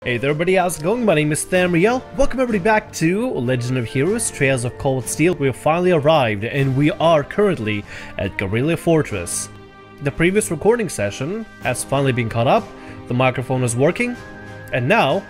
Hey there everybody, how's it going? My name is Thamriyell. Welcome everybody back to Legend of Heroes, Trails of Cold Steel. We have finally arrived and we are currently at Guerrilla Fortress. The previous recording session has finally been caught up, the microphone is working, and now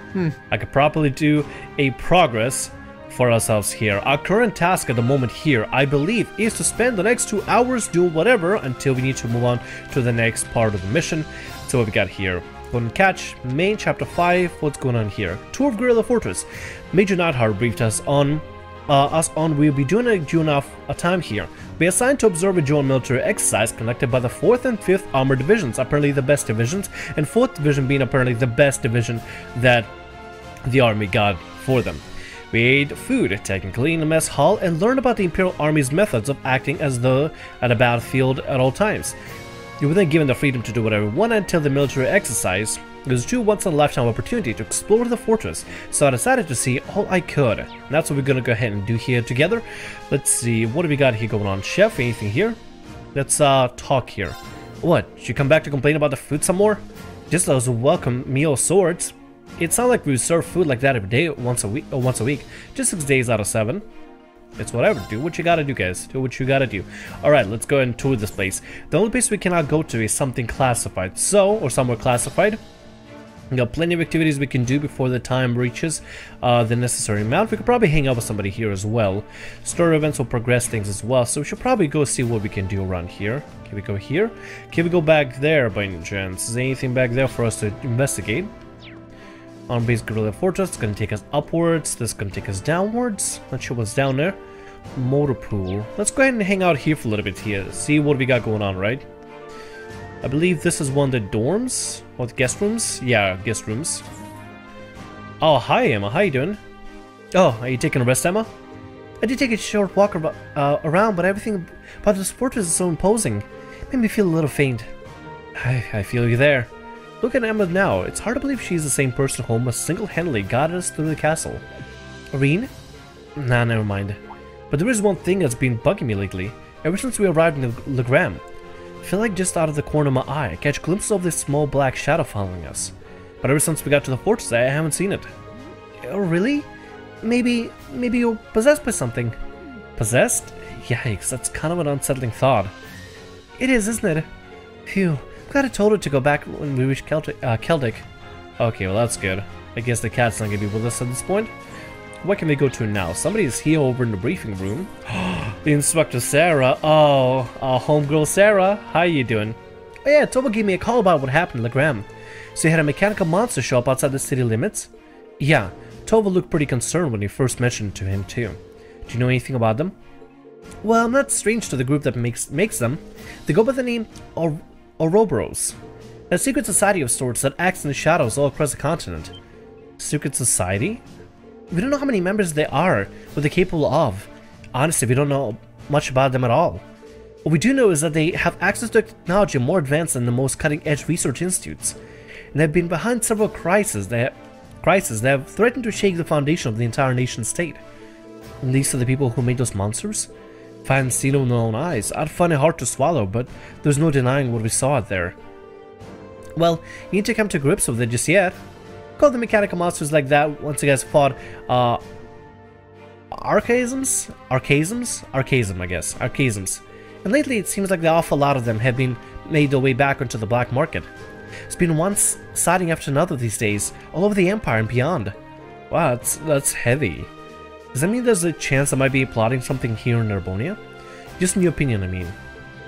I can properly do a progress for ourselves here. Our current task at the moment here, I believe, is to spend the next 2 hours doing whatever until we need to move on to the next part of the mission. So what we got here? Go and catch main chapter 5. What's going on here? Tour of Guerrilla Fortress. Major Nightheart briefed us on we'll be doing a time here. We are assigned to observe a joint military exercise conducted by the 4th and 5th Armored Divisions, apparently the best divisions, and 4th Division being apparently the best division that the army got for them. We ate food, technically, in the mess hall, and learned about the Imperial Army's methods of acting as though at a battlefield at all times. You were then given the freedom to do whatever you wanted until the military exercise. It was a once-in-a-lifetime opportunity to explore the fortress, so I decided to see all I could. And that's what we're gonna go ahead and do here together. Let's see, what do we got here going on? Chef, anything here? Let's talk here. What, you come back to complain about the food some more? Just as a welcome meal of sorts. It sounds like we serve food like that every day, once a week, just 6 days out of 7. It's whatever, do what you gotta do, guys. Do what you gotta do. Alright, let's go and tour this place. The only place we cannot go to is something classified. Or somewhere classified. We got plenty of activities we can do before the time reaches the necessary amount. We could probably hang out with somebody here as well. Story events will progress things as well, so we should probably go see what we can do around here. Can we go here? Can we go back there by any chance? Is there anything back there for us to investigate? On-base Guerrilla Fortress, it's gonna take us upwards, this is gonna take us downwards. Not sure what's down there. Motor pool. Let's go ahead and hang out here for a little bit here, see what we got going on, right? I believe this is one of the dorms, or the guest rooms? Yeah, guest rooms. Oh, hi Emma, how you doing? Oh, are you taking a rest, Emma? I did take a short walk around, but everything about this fortress is so imposing. It made me feel a little faint. I feel you there. Look at Emma now. It's hard to believe she's the same person who almost single-handedly guided us through the castle. Rean? Nah, never mind. But there is one thing that's been bugging me lately. Ever since we arrived in Legram, I feel like just out of the corner of my eye, I catch glimpses of this small black shadow following us. But ever since we got to the fortress, I haven't seen it. Oh, really? Maybe you're possessed by something. Possessed? Yikes, that's kind of an unsettling thought. It is, isn't it? Phew. Glad I told her to go back when we reach Celtic. Okay, well that's good. I guess the cat's not gonna be with us at this point. What can we go to now? Somebody's here over in the briefing room. The Inspector Sarah. Oh, our homegirl Sarah. How you doing? Oh yeah, Tova gave me a call about what happened in Legram. So you had a mechanical monster show up outside the city limits? Yeah, Tova looked pretty concerned when you first mentioned it to him too. Do you know anything about them? Well, I'm not strange to the group that makes them. They go by the name Ouroboros, a secret society of sorts that acts in the shadows all across the continent. Secret society? We don't know how many members there are, what they're capable of. Honestly, we don't know much about them at all. What we do know is that they have access to technology more advanced than the most cutting-edge research institutes, and they've been behind several crises that have threatened to shake the foundation of the entire nation-state. And these are the people who made those monsters? If I hadn't seen it with my own eyes, I'd find it hard to swallow, but there's no denying what we saw out there. Well, you need to come to grips with it just yet. Call the mechanical monsters like that once you guys fought, Archasms, I guess. Archasms. And lately it seems like the awful lot of them have been made their way back onto the black market. It's been one sighting after another these days, all over the Empire and beyond. Wow, that's heavy. Does that mean there's a chance I might be plotting something here in Erebonia? Just in your opinion, I mean.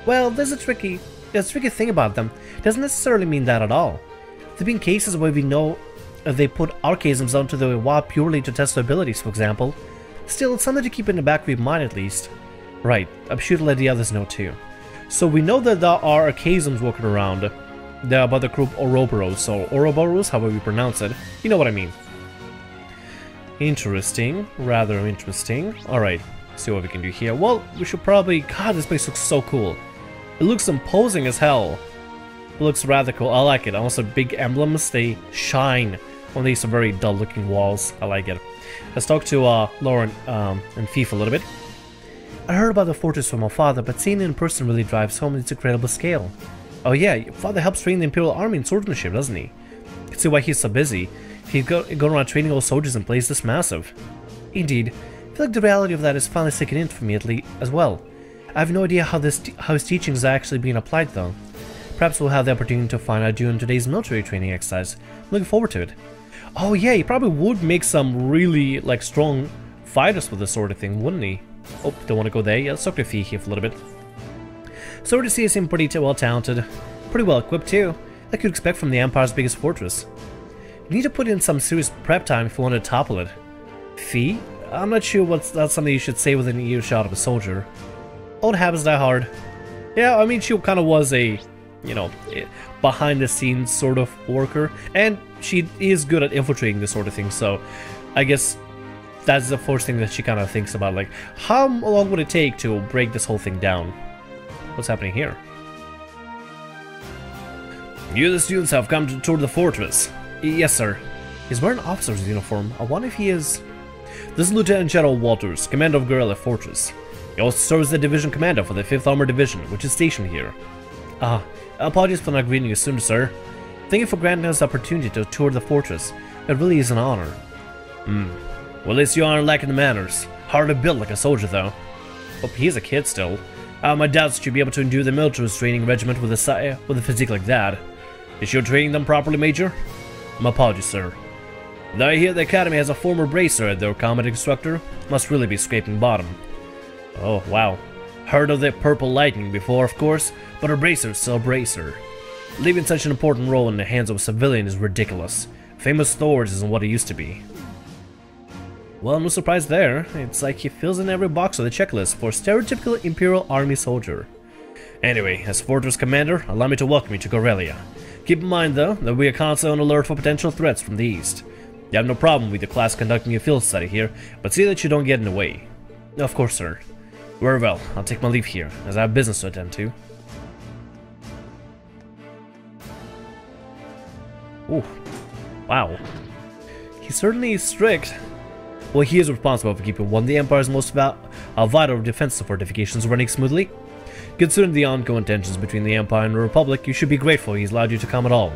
Well, there's a tricky thing about them. It doesn't necessarily mean that at all. There have been cases where we know they put archasms onto the wild purely to test their abilities, for example. Still, it's something to keep in the back of your mind at least. Right, I'm sure to let the others know too. So we know that there are archasms walking around. They're about the group Ouroboros, or Ouroboros, however you pronounce it. You know what I mean. Interesting, rather interesting. Alright, see what we can do here. Well, we should probably... God, this place looks so cool. It looks imposing as hell. It looks rather cool. I like it. Also, big emblems, they shine on these very dull looking walls. I like it. Let's talk to Lauren and Fief a little bit. I heard about the fortress from my father, but seeing it in person really drives home its incredible scale. Oh yeah, your father helps train the Imperial Army in swordsmanship, doesn't he? I can see why he's so busy. He's going around training all soldiers in place this massive. Indeed, I feel like the reality of that is finally sinking in for me as well. I have no idea how his teachings are actually being applied though. Perhaps we'll have the opportunity to find out during today's military training exercise. I'm looking forward to it. Oh yeah, he probably would make some really like strong fighters with this sort of thing, wouldn't he? Oh, don't want to go there. Yeah, let's talk to Fee here for a little bit. So to see he seemed pretty well talented, pretty well equipped too, like you'd expect from the Empire's biggest fortress. You need to put in some serious prep time if you want to topple it. Fee? I'm not sure that's something you should say within earshot of a soldier. Old habits die hard. Yeah, I mean, she kind of was a, you know, behind-the-scenes sort of worker, and she is good at infiltrating this sort of thing, so I guess that's the first thing that she kind of thinks about, like, how long would it take to break this whole thing down? What's happening here? You the students have come to tour the fortress. Yes, sir. He's wearing an officer's uniform. I wonder if he is... This is Lieutenant General Walters, commander of Guerrilla Fortress. He also serves as the division commander for the 5th Armored Division, which is stationed here. Apologies for not greeting you sooner, sir. Thank you for granting us the opportunity to tour the fortress. It really is an honor. Well, at least you aren't lacking the manners. Hard to build like a soldier, though. Oh, he's a kid still. My doubts that you'll be able to endure the military training regiment with a physique like that. Is you training them properly, Major? My apologies, sir. Though I hear the Academy has a former bracer as their combat instructor, must really be scraping bottom. Oh, wow. Heard of the Purple Lightning before, of course, but a bracer's still a bracer. Leaving such an important role in the hands of a civilian is ridiculous. Famous Thors isn't what it used to be. Well, no surprise there. It's like he fills in every box on the checklist for a stereotypical Imperial Army soldier. Anyway, as Fortress Commander, allow me to welcome you to Corellia. Keep in mind, though, that we are constantly on alert for potential threats from the east. You have no problem with the class conducting a field study here, but see that you don't get in the way. Of course, sir. Very well, I'll take my leave here, as I have business to attend to. Ooh. Wow. He certainly is strict. Well, he is responsible for keeping one of the Empire's most vital defensive fortifications running smoothly. Considering the ongoing tensions between the Empire and the Republic, you should be grateful he's allowed you to come at all.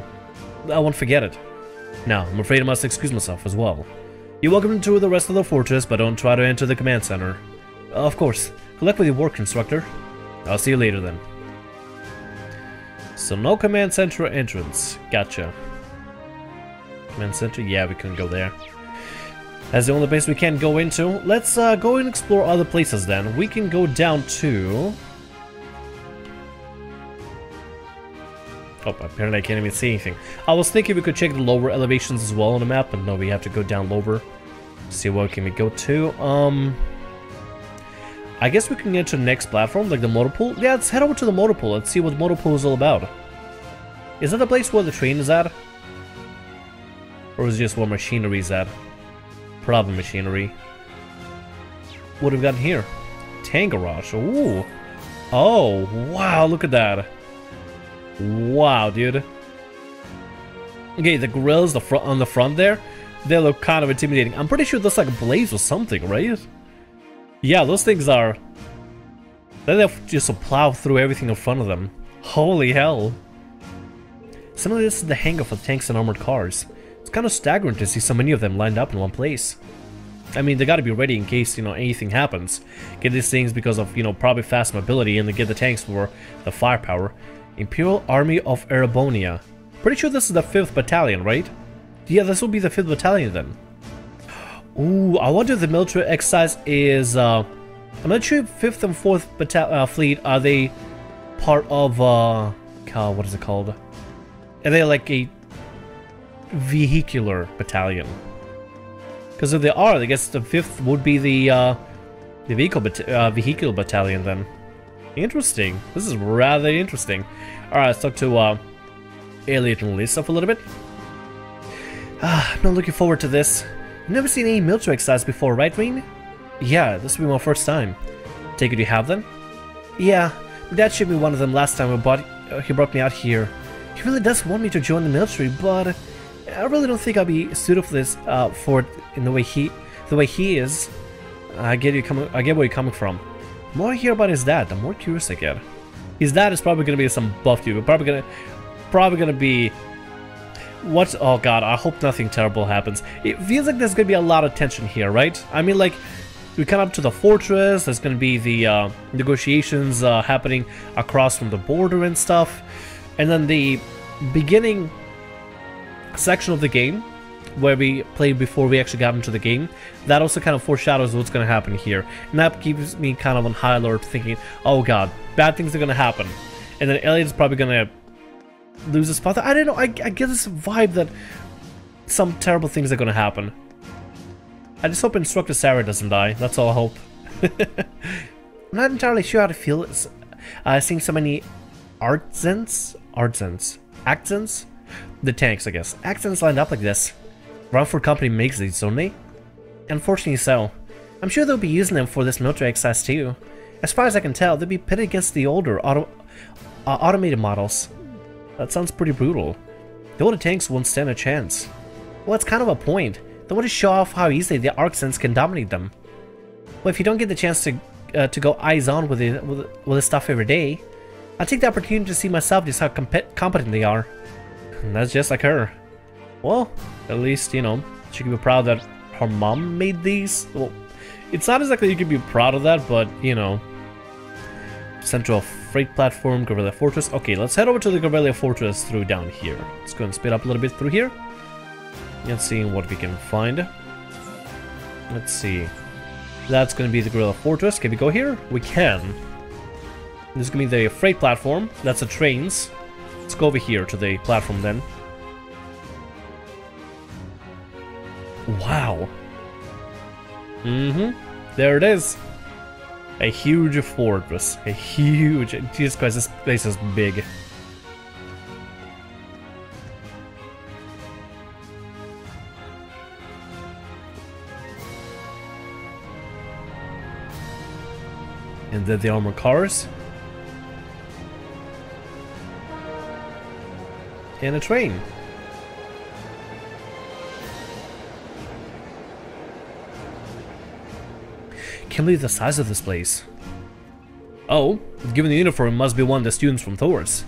I won't forget it. Now, I'm afraid I must excuse myself as well. You're welcome to tour the rest of the fortress, but don't try to enter the command center. Of course. Good luck with your work, instructor. I'll see you later then. So no command center entrance. Gotcha. Command center? Yeah, we couldn't go there. That's the only place we can go into. Let's go and explore other places then. We can go down to... Oh, apparently I can't even see anything. I was thinking we could check the lower elevations as well on the map, but no, we have to go down lower. See what can we go to. I guess we can get to the next platform, like the motor pool. Yeah, let's head over to the motor pool. Let's see what the motor pool is all about. Is that the place where the train is at? Or is it just where machinery is at? Probably machinery. What have we got here? Tank garage. Ooh. Oh, wow, look at that. Wow, dude. Okay, the grills on the front there, they look kind of intimidating. I'm pretty sure that's like a blaze or something, right? Yeah, those things are... They have just plow through everything in front of them. Holy hell. Some of this is the hangar for tanks and armored cars. It's kind of staggering to see so many of them lined up in one place. I mean, they gotta be ready in case, you know, anything happens. Get these things because of, you know, probably fast mobility, and they get the tanks for the firepower. Imperial Army of Erebonia. Pretty sure this is the 5th Battalion, right? Yeah, this will be the 5th Battalion then. Ooh, I wonder if the military exercise is, I'm not sure if 5th and 4th Fleet, are they part of, God, what is it called? Are they like a vehicular battalion? Because if they are, I guess the 5th would be the vehicular battalion then. Interesting. This is rather interesting. Alright, let's talk to Elliot and Lisa for a little bit. I'm not looking forward to this. I've never seen any military exercise before, right, Rean? Yeah, this will be my first time. Take it you have them? Yeah, my dad showed me one of them last time he brought me out here. He really does want me to join the military, but I really don't think I'll be suited for this, for it in the way he is. I get where you're coming from. The more I hear about his dad, the more curious I get. His dad is probably gonna be some buff dude, but probably gonna be What? Oh god, I hope nothing terrible happens. It feels like there's gonna be a lot of tension here, right? I mean, like, we come up to the fortress, there's gonna be the negotiations happening across from the border and stuff. And then the beginning section of the game, where we played before we actually got into the game, that also kind of foreshadows what's gonna happen here. And that keeps me kind of on high alert, thinking, oh god, bad things are gonna happen. And then Elliot's probably gonna lose his father. I don't know, I get this vibe that some terrible things are gonna happen. I just hope Instructor Sarah doesn't die, that's all I hope. I'm not entirely sure how to feel seeing so many accents? The tanks, I guess. Accents lined up like this. Rumford Company makes these, don't they? Unfortunately so. I'm sure they'll be using them for this military exercise too. As far as I can tell, they'll be pitted against the older automated models. That sounds pretty brutal. The older tanks won't stand a chance. Well, it's kind of a point. They want to show off how easily the Arcsens can dominate them. Well, if you don't get the chance to go eyes on with this stuff every day, I'll take the opportunity to see myself just how competent they are. And that's just like her. Well, at least, you know, she can be proud that her mom made these. Well, it's not exactly you can be proud of that, but, you know. Central freight platform, Guerrilla Fortress. Okay, let's head over to the Guerrilla Fortress through down here. Let's go and speed up a little bit through here. Let's see what we can find. Let's see. That's going to be the Guerrilla Fortress. Can we go here? We can. This is going to be the freight platform. That's the trains. Let's go over here to the platform then. Wow. There it is. A huge fortress. A huge... Jesus Christ, this place is big. And then the armored cars. And a train. Can't believe the size of this place. Oh, given the uniform, it must be one of the students from Thors.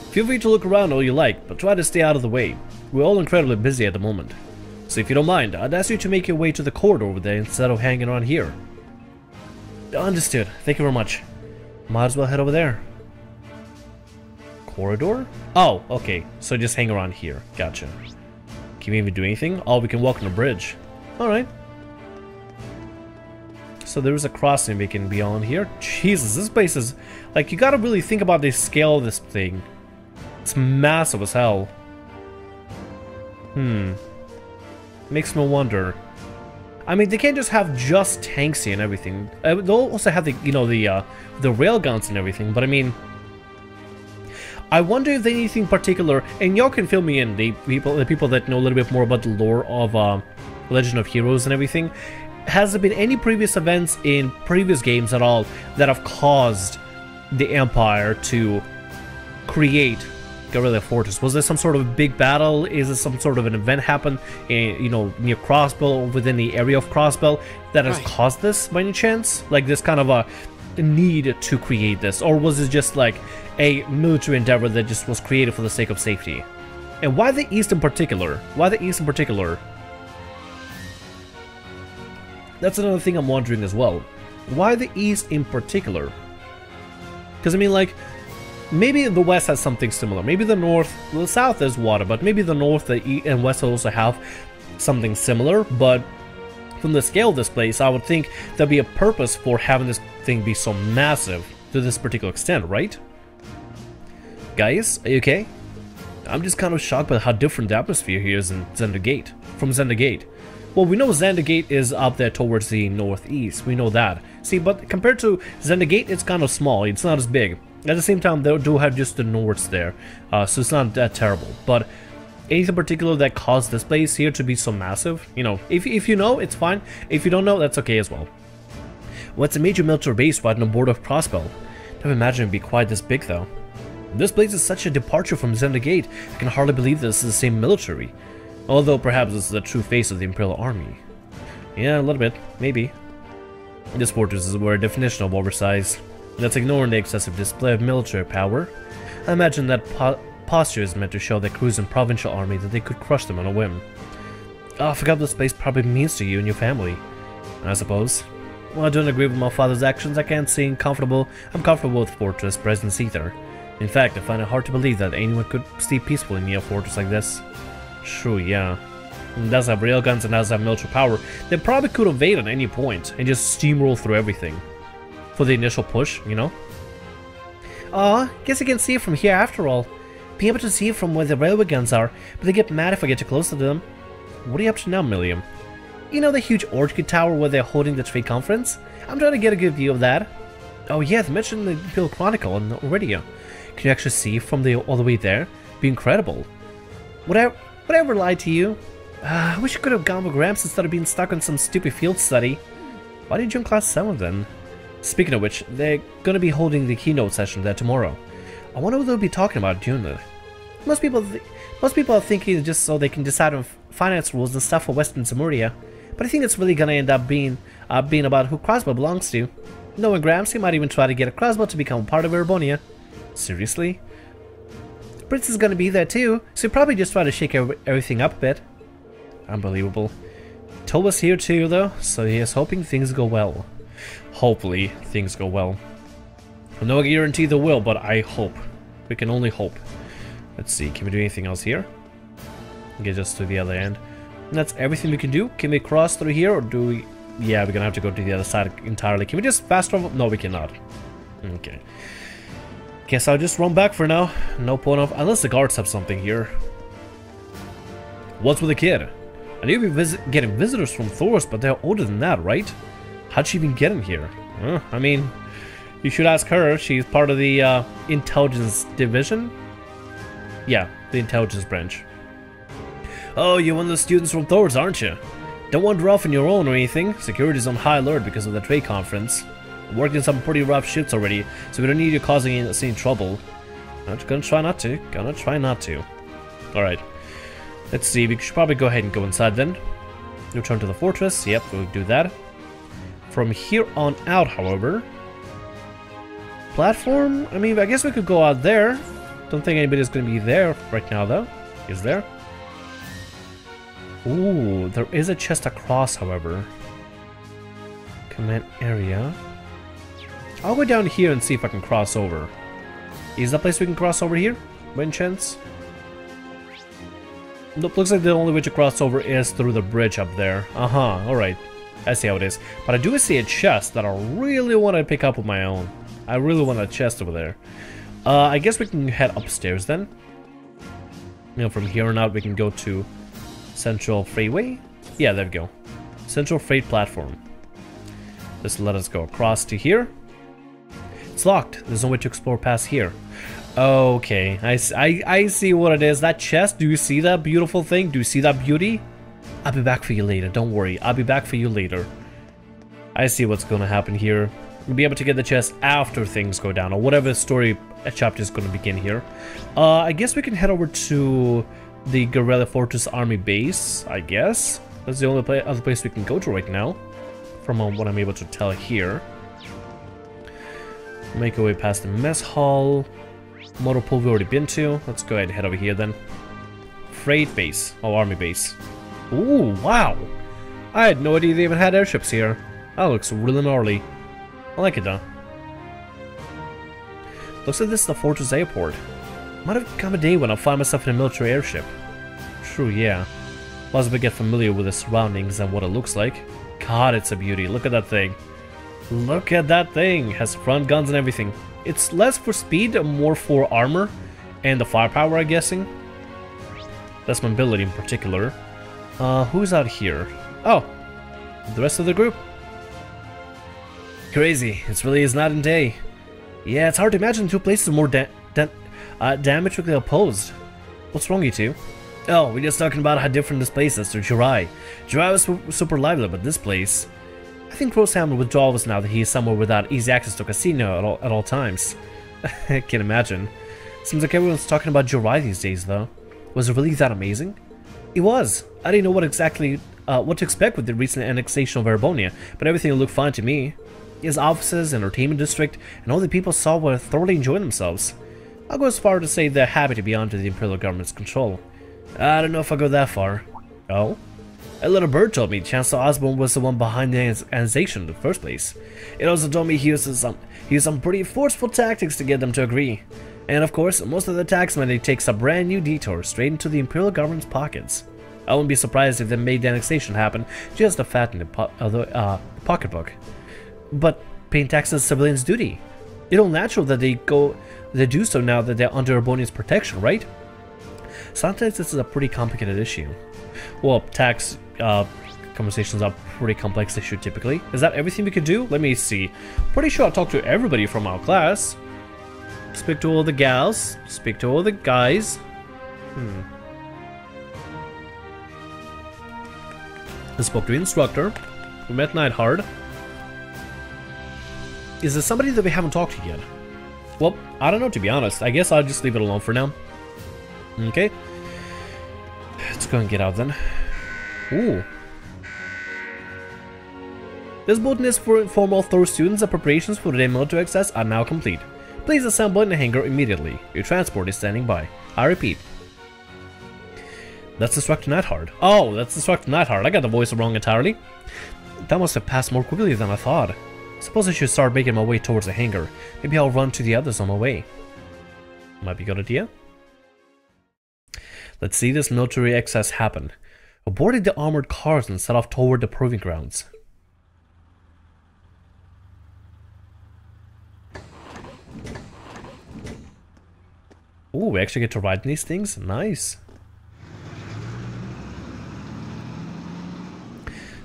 Feel free to look around all you like, but try to stay out of the way. We're all incredibly busy at the moment. So if you don't mind, I'd ask you to make your way to the corridor over there instead of hanging around here. Understood. Thank you very much. Might as well head over there. Corridor? Oh, okay. So just hang around here. Gotcha. Can we even do anything? Oh, we can walk on the bridge. Alright. So there is a crossing we can be on here. Jesus, this place is... Like, you gotta really think about the scale of this thing. It's massive as hell. Makes me wonder. I mean, they can't just have just tanks here and everything. They'll also have the, you know, the railguns and everything. But I mean, I wonder if there's anything particular. And y'all can fill me in, the people that know a little bit more about the lore of Legend of Heroes and everything. Has there been any previous events in previous games at all that have caused the Empire to create Guerrilla Fortress? Was there some sort of big battle? Is there some sort of an event happen in, you know, near Crossbell, within the area of Crossbell, that has caused this by any chance? Like this kind of a need to create this? Or was it just like a military endeavor that just was created for the sake of safety? And why the East in particular? Why the East in particular? That's another thing I'm wondering as well. Why the East in particular? Because I mean, like, maybe the West has something similar. Maybe the North, the South is water, but maybe the North and West also have something similar. But from the scale of this place, I would think there'd be a purpose for having this thing be so massive to this particular extent, right? Guys, are you okay? I'm just kind of shocked by how different the atmosphere here is in Zenda Gate, from Zenda Gate. Well, we know Zenda Gate is up there towards the northeast. We know that. See, but compared to Zenda Gate, it's kind of small. It's not as big. At the same time, they do have just the Nords there, so it's not that terrible. But anything particular that caused this place here to be so massive? You know, if you know, it's fine. If you don't know, that's okay as well. Well, it's a major military base right on the border of Crossbell. Don't imagine it'd be quite this big, though. This place is such a departure from Zenda Gate. I can hardly believe this is the same military. Although perhaps this is the true face of the Imperial Army. Yeah, a little bit, maybe. This fortress is a definition of oversize. Let's ignore the excessive display of military power. I imagine that posture is meant to show the cruising provincial army that they could crush them on a whim. Oh, I forgot what this place probably means to you and your family, I suppose. Well, I don't agree with my father's actions. I can't say I'm comfortable with fortress presence either. In fact, I find it hard to believe that anyone could sleep peacefully near a fortress like this. True, yeah. It does have railguns and does have military power. They probably could invade at any point and just steamroll through everything. For the initial push, you know? Aw, guess I can see it from here after all. Be able to see it from where the railway guns are, but they get mad if I get too close to them. What are you up to now, Milliam? You know the huge orchid tower where they're holding the trade conference? I'm trying to get a good view of that. Oh yeah, they mentioned the Imperial Chronicle on the radio. Can you actually see from all the way there? It'd be incredible. Would I ever lie to you? I wish I could have gone with Gramps instead of being stuck on some stupid field study. Why did you join Class 7 then? Speaking of which, they're gonna be holding the keynote session there tomorrow. I wonder what they'll be talking about during that. Most people are thinking just so they can decide on finance rules and stuff for Western Thamriyell. But I think it's really gonna end up being about who Crossbow belongs to. Knowing Gramps, he might even try to get a Crossbow to become part of Erebonia. Seriously? The Prince is gonna be there too, so he'll probably just try to shake everything up a bit. Unbelievable. Toll was here too though, so he is hoping things go well. Hopefully things go well. No guarantee they will, but I hope. We can only hope. Let's see, can we do anything else here? Get us to the other end. And that's everything we can do. Can we cross through here or do we... Yeah, we're gonna have to go to the other side entirely. Can we just fast travel? No, we cannot. Okay. Guess I'll just run back for now. No point of... Unless the guards have something here. What's with the kid? I knew we'd be getting visitors from Thors, but they're older than that, right? How'd she even get in here? I mean, you should ask her. She's part of the intelligence division. Yeah, the intelligence branch. Oh, you're one of the students from Thors, aren't you? Don't wander off on your own or anything. Security's on high alert because of the trade conference. I'm working some pretty rough shifts already, so we don't need you causing any trouble. I'm gonna try not to. Alright. Let's see, we should probably go ahead and go inside then. Return to the fortress. Yep, we'll do that. From here on out, however... Platform? I mean, I guess we could go out there. Don't think anybody's gonna be there right now, though. Is there? Ooh, there is a chest across, however. Command area. I'll go down here and see if I can cross over. Is that place we can cross over here? By any chance? Nope, looks like the only way to cross over is through the bridge up there. Alright. I see how it is. But I do see a chest that I really want to pick up with my own. I really want a chest over there. I guess we can head upstairs then. You know, from here on out we can go to Central Freeway? Yeah, there we go. Central Freight Platform. Just let us go across to here. It's locked. There's no way to explore past here. Okay, I see what it is. That chest, do you see that beautiful thing? Do you see that beauty? I'll be back for you later, don't worry. I'll be back for you later. I see what's gonna happen here. We'll be able to get the chest after things go down, or whatever story chapter is gonna begin here. I guess we can head over to the Guerrilla Fortress Army base, I guess. That's the only other place we can go to right now, from what I'm able to tell here. Make our way past the mess hall. Motor pool we've already been to. Let's go ahead and head over here then. Freight base. Oh, army base. Ooh, wow. I had no idea they even had airships here. That looks really gnarly. I like it though. Looks like this is the fortress airport. Might have come a day when I'll find myself in a military airship. True, yeah. Must get familiar with the surroundings and what it looks like. God, it's a beauty. Look at that thing. Look at that thing. Has front guns and everything. It's less for speed and more for armor and the firepower, I'm guessing. That's mobility in particular. Who's out here? Oh, the rest of the group. Crazy. It really is night and day. Yeah, it's hard to imagine two places more diametrically opposed. What's wrong, you two? Oh, we're just talking about how different this place is to Jirai. Jirai was super lively, but this place... I think Rosham will withdraw us now that he is somewhere without easy access to a casino at all times. I can't imagine. Seems like everyone's talking about Jirai these days, though. Was it really that amazing? It was. I didn't know what to expect with the recent annexation of Erebonia, but everything looked fine to me. His offices, entertainment district, and all the people saw were thoroughly enjoying themselves. I'll go as far to say they're happy to be under the Imperial government's control. I don't know if I'll go that far. Oh? A little bird told me Chancellor Osborne was the one behind the annexation in the first place. It also told me he used some pretty forceful tactics to get them to agree. And of course, most of the tax money takes a brand new detour straight into the Imperial government's pockets. I wouldn't be surprised if they made the annexation happen just to fatten the pocketbook. But paying taxes is civilians' duty. It's all natural that they do so now that they're under Erebonia's protection, right? Sometimes this is a pretty complicated issue. Well, tax conversations are a pretty complex issue typically. Is that everything we could do? Let me see. Pretty sure I'll talk to everybody from our class. Speak to all the gals. Speak to all the guys. I spoke to the instructor. We met Neidhard. Is there somebody that we haven't talked to yet? Well, I don't know, to be honest. I guess I'll just leave it alone for now. Okay. Let's go and get out then. Ooh. This bulletin is for informal Thors students that preparations for the day military access are now complete. Please assemble in the hangar immediately. Your transport is standing by. I repeat. That's Instructor Neidhard. Oh, that's Instructor Neidhard. I got the voice wrong entirely. That must have passed more quickly than I thought. Suppose I should start making my way towards the hangar. Maybe I'll run to the others on my way. Might be a good idea. Let's see this military excess happen. I boarded the armored cars and set off toward the proving grounds. Ooh, we actually get to ride in these things? Nice.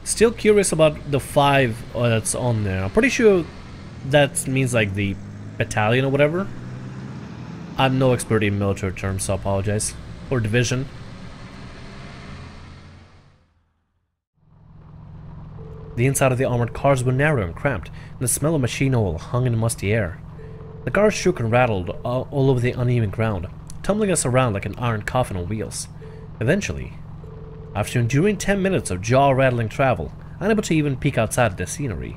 Still curious about the 5 that's on there. I'm pretty sure that means like the battalion or whatever. I'm no expert in military terms, so I apologize. Or division. The inside of the armored cars were narrow and cramped, and the smell of machine oil hung in the musty air. The cars shook and rattled all over the uneven ground, tumbling us around like an iron coffin on wheels. Eventually, after enduring 10 minutes of jaw-rattling travel, unable to even peek outside the scenery,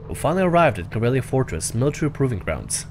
we finally arrived at Guerrilla Fortress military proving grounds.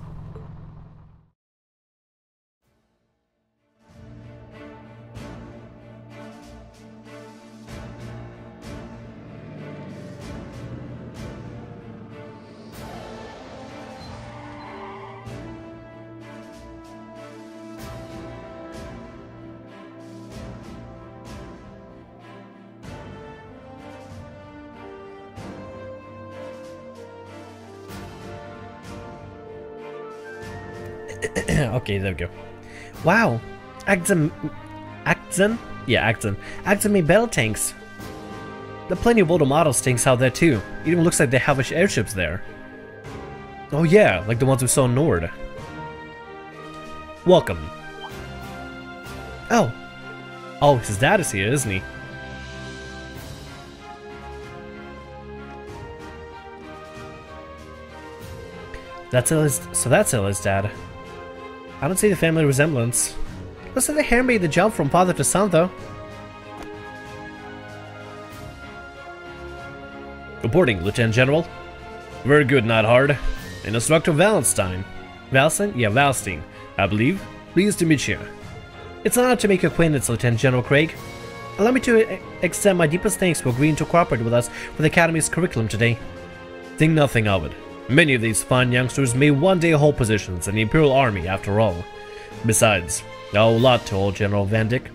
Okay, there we go. Wow, Axon made battle tanks. There are plenty of older models tanks out there too. It even looks like they have airships there. Oh yeah, like the ones we saw in Nord. Welcome. Oh, his dad is here, isn't he? That's Illa's dad. I don't see the family resemblance. Looks like the hair made the jump from father to son, though. Reporting, Lieutenant General. Very good, Neidhard. And Instructor Wallenstein. Wallenstein, I believe. Pleased to meet you. It's an honor to make your acquaintance, Lieutenant General Craig. Allow me to extend my deepest thanks for agreeing to cooperate with us for the Academy's curriculum today. Think nothing of it. Many of these fine youngsters may one day hold positions in the Imperial Army after all. Besides, I owe a lot to old General Van Dyck.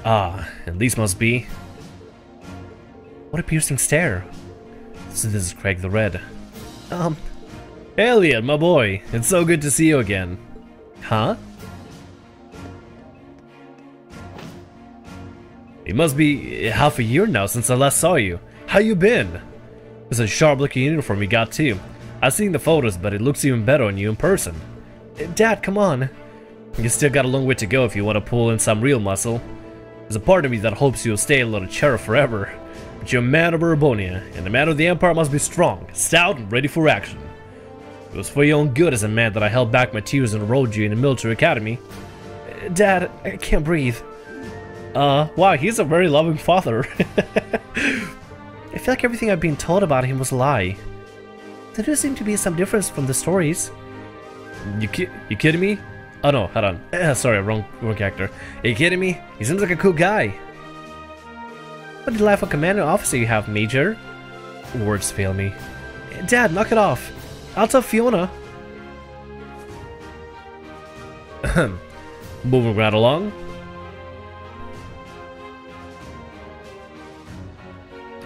Ah, and these must be... What a piercing stare. So this is Craig the Red. Elliot, my boy, it's so good to see you again. Huh? It must be half a year now since I last saw you. How you been? It's a sharp-looking uniform you got too. I've seen the photos, but it looks even better on you in person. Dad, come on. You still got a long way to go if you want to pull in some real muscle. There's a part of me that hopes you'll stay a little sheriff forever. But you're a man of Erebonia, and the man of the Empire must be strong, stout, and ready for action. It was for your own good as a man that I held back my tears and enrolled you in the military academy. Dad, I can't breathe. Wow, he's a very loving father. I feel like everything I've been told about him was a lie. There does seem to be some difference from the stories. You kidding me? Oh no, hold on. Sorry, wrong character. Are you kidding me? He seems like a cool guy. What delightful commander officer you have, Major. Words fail me. Dad, knock it off. I'll tell Fiona. Moving right along.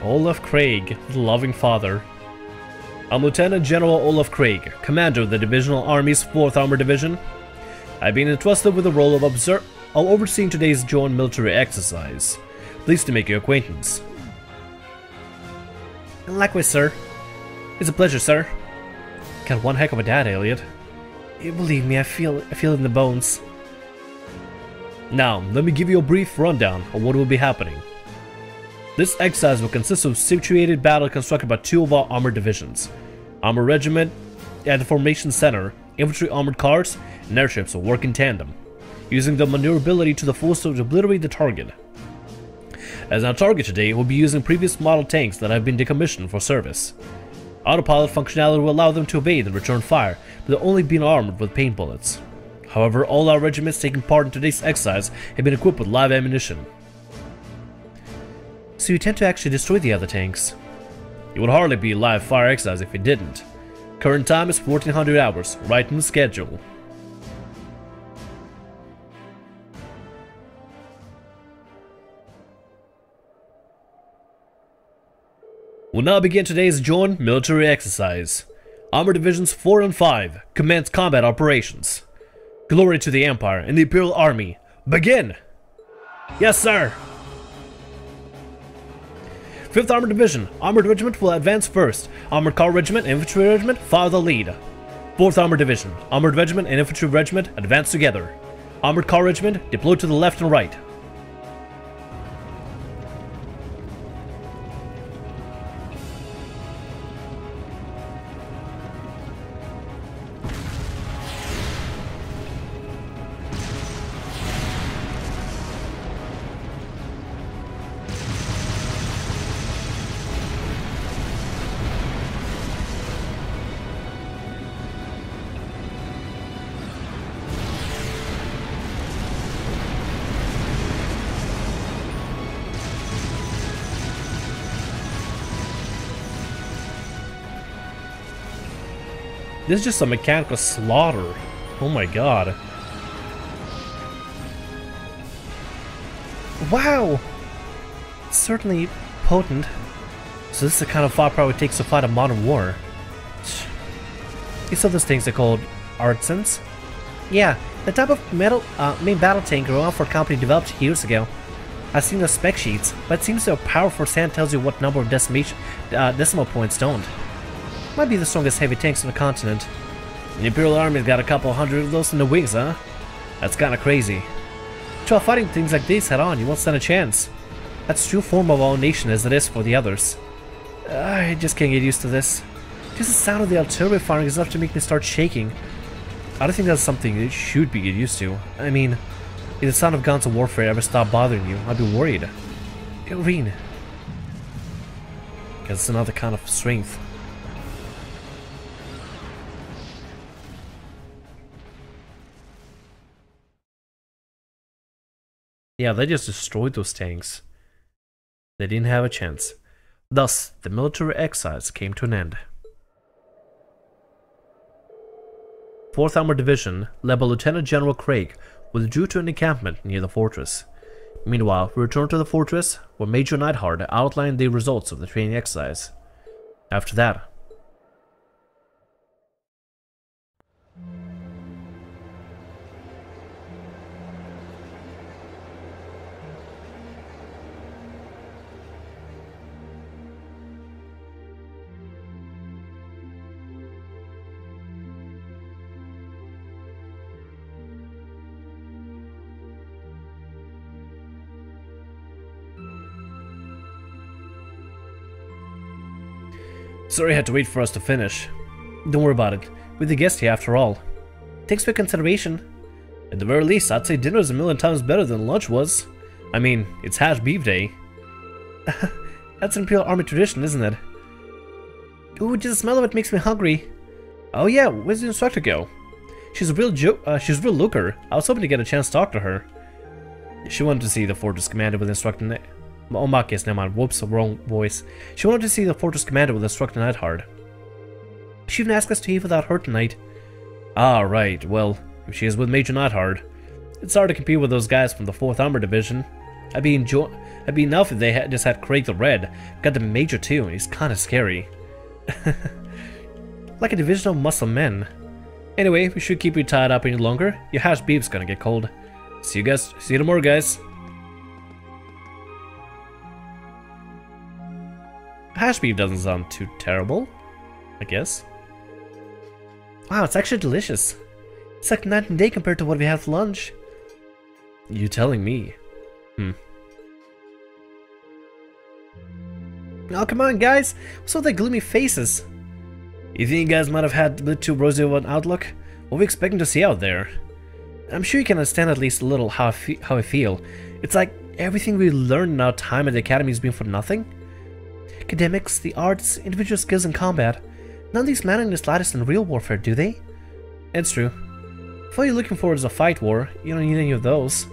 Olaf Craig, the loving father. I'm Lieutenant General Olaf Craig, Commander of the Divisional Army's 4th Armored Division. I've been entrusted with the role of overseeing today's joint military exercise. Pleased to make your acquaintance. Likewise, sir. It's a pleasure, sir. Got one heck of a dad, Elliot. Believe me, I feel it in the bones. Now, let me give you a brief rundown on what will be happening. This exercise will consist of situated battle constructed by 2 of our armored divisions. Armor Regiment at the Formation Center, infantry armored cars, and airships will work in tandem, using their maneuverability to the fullest to obliterate the target. As our target today, we'll be using previous model tanks that have been decommissioned for service. Autopilot functionality will allow them to evade and return fire, but they'll only be armored with paint bullets. However, all our regiments taking part in today's exercise have been equipped with live ammunition. So you tend to actually destroy the other tanks? It would hardly be a live fire exercise if it didn't. Current time is 1400 hours, right in the schedule. We'll now begin today's joint military exercise. Armored Divisions 4 and 5 commence combat operations. Glory to the Empire and the Imperial Army. Begin! Yes, sir! 5th Armored Division, Armored Regiment will advance first. Armored Car Regiment and Infantry Regiment follow the lead. 4th Armored Division, Armored Regiment and Infantry Regiment advance together. Armored Car Regiment deploy to the left and right. This is just a mechanical slaughter. Oh my god. Wow! It's certainly potent. So this is the kind of firepower it takes to fight a modern war. These other things are called artisans. Yeah, the type of main battle tank Rockford Company developed years ago. I've seen the spec sheets, but it seems their power for sand tells you what number of decimal points don't. Might be the strongest heavy tanks on the continent. The Imperial Army's got a couple hundred of those in the wings, huh? That's kinda crazy. Try fighting things like these head on, you won't stand a chance. That's true form of our own nation as it is for the others. I just can't get used to this. Just the sound of the artillery firing is enough to make me start shaking. I don't think that's something you should be used to. I mean, if the sound of guns and warfare ever stopped bothering you, I'd be worried. Rean. Guess it's another kind of strength. Yeah, they just destroyed those tanks. They didn't have a chance. Thus, the military exercise came to an end. 4th Armored Division, led by Lieutenant General Craig, withdrew to an encampment near the fortress. Meanwhile, we returned to the fortress, where Major Neidhart outlined the results of the training exercise. After that, sorry I had to wait for us to finish. Don't worry about it. We're the guest here after all. Thanks for consideration. At the very least, I'd say dinner's a million times better than lunch was. I mean, it's hash beef day. That's an Imperial Army tradition, isn't it? Ooh, just the smell of it makes me hungry. Oh yeah, where's the instructor go? She's a real looker. I was hoping to get a chance to talk to her. She wanted to see the fortress commander with instructing. Oh my guess, never mind. Whoops, wrong voice. She wanted to see the fortress commander with instructing Neidhard. She even asked us to eat without her tonight. Ah, right. Well, if she is with Major Neidhard, it's hard to compete with those guys from the 4th Armored Division. I'd be enough if they just had Craig the Red. Got the Major too, and he's kinda scary. Like a division of muscle men. Anyway, we should keep you tied up any longer. Your hash beef's gonna get cold. See you tomorrow, guys. Hash beef doesn't sound too terrible, I guess. Wow, it's actually delicious. It's like night and day compared to what we had for lunch. You telling me? Oh, come on, guys. What's with the gloomy faces? You think you guys might have had a bit too rosy of an outlook? What are we expecting to see out there? I'm sure you can understand at least a little how I feel. It's like everything we learned in our time at the academy has been for nothing. Academics, the arts, individual skills in combat. None of these matter in the slightest in real warfare, do they? It's true. If all you're looking for is a fight war, you don't need any of those.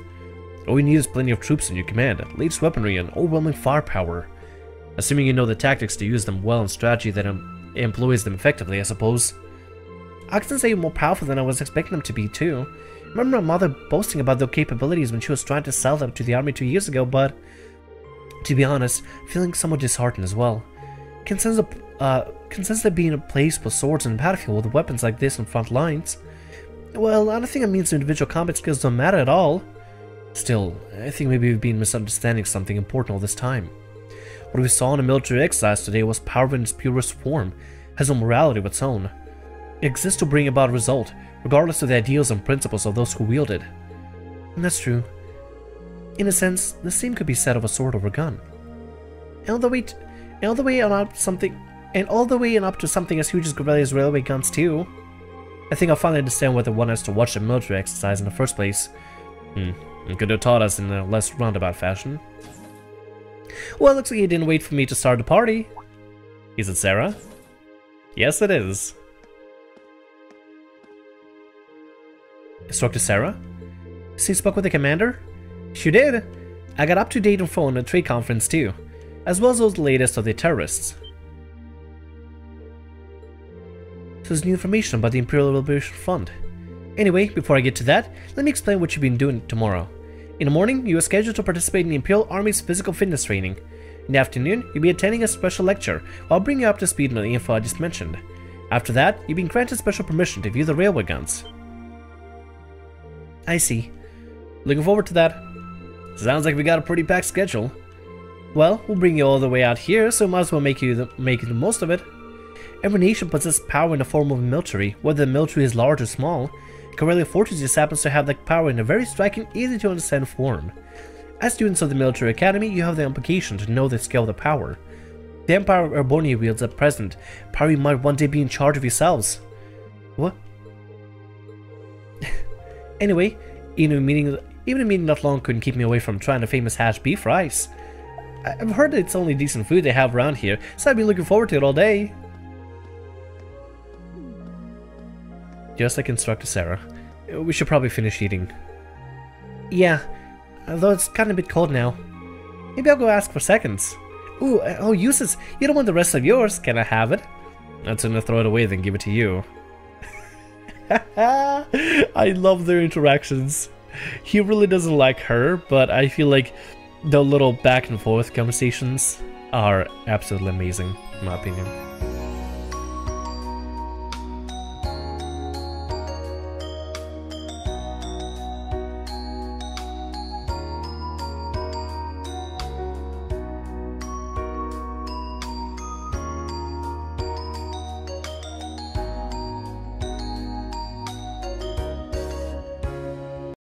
All you need is plenty of troops in your command, latest weaponry, and overwhelming firepower. Assuming you know the tactics to use them well and strategy that employs them effectively, I suppose. I can say you're more powerful than I was expecting them to be, too. I remember my mother boasting about their capabilities when she was trying to sell them to the army 2 years ago, but to be honest, feeling somewhat disheartened as well. Can sense there being a place for swords in the battlefield with weapons like this on front lines. Well, I don't think it means individual combat skills don't matter at all. Still, I think maybe we've been misunderstanding something important all this time. What we saw in a military exercise today was power in its purest form, has no morality of its own. It exists to bring about a result, regardless of the ideals and principles of those who wield it. And that's true. In a sense, the same could be said of a sword or a gun. And all the way up to something as huge as Guerrilla's railway guns too. I think I finally understand why they want us to watch the military exercise in the first place. It could have taught us in a less roundabout fashion. Well, looks like he didn't wait for me to start the party. Is it Sarah? Yes, it is. Instructor Sarah? So you spoke with the commander? She did. I got up-to-date info on the trade conference too, as well as those latest of the terrorists. So there's new information about the Imperial Liberation Front. Anyway, before I get to that, let me explain what you've been doing tomorrow. In the morning, you are scheduled to participate in the Imperial Army's physical fitness training. In the afternoon, you'll be attending a special lecture, while bringing you up to speed on the info I just mentioned. After that, you've been granted special permission to view the railway guns. I see. Looking forward to that. Sounds like we got a pretty packed schedule. Well, we'll bring you all the way out here, so might as well make the most of it. Every nation possesses power in the form of a military, whether the military is large or small. Karelia Fortress just happens to have that power in a very striking, easy to understand form. As students of the Military Academy, you have the implication to know the scale of the power. The Empire of Erebonia wields at present, power you might one day be in charge of yourselves. What? Anyway, even a meeting not long couldn't keep me away from trying the famous hash beef rice. I've heard that it's only decent food they have around here, so I've been looking forward to it all day. Just like Instructor Sarah. We should probably finish eating. Yeah, although it's kind of a bit cold now. Maybe I'll go ask for seconds. Ooh, oh useless, you don't want the rest of yours, can I have it? I'd sooner throw it away than give it to you. I love their interactions. He really doesn't like her, but I feel like the little back and forth conversations are absolutely amazing, in my opinion.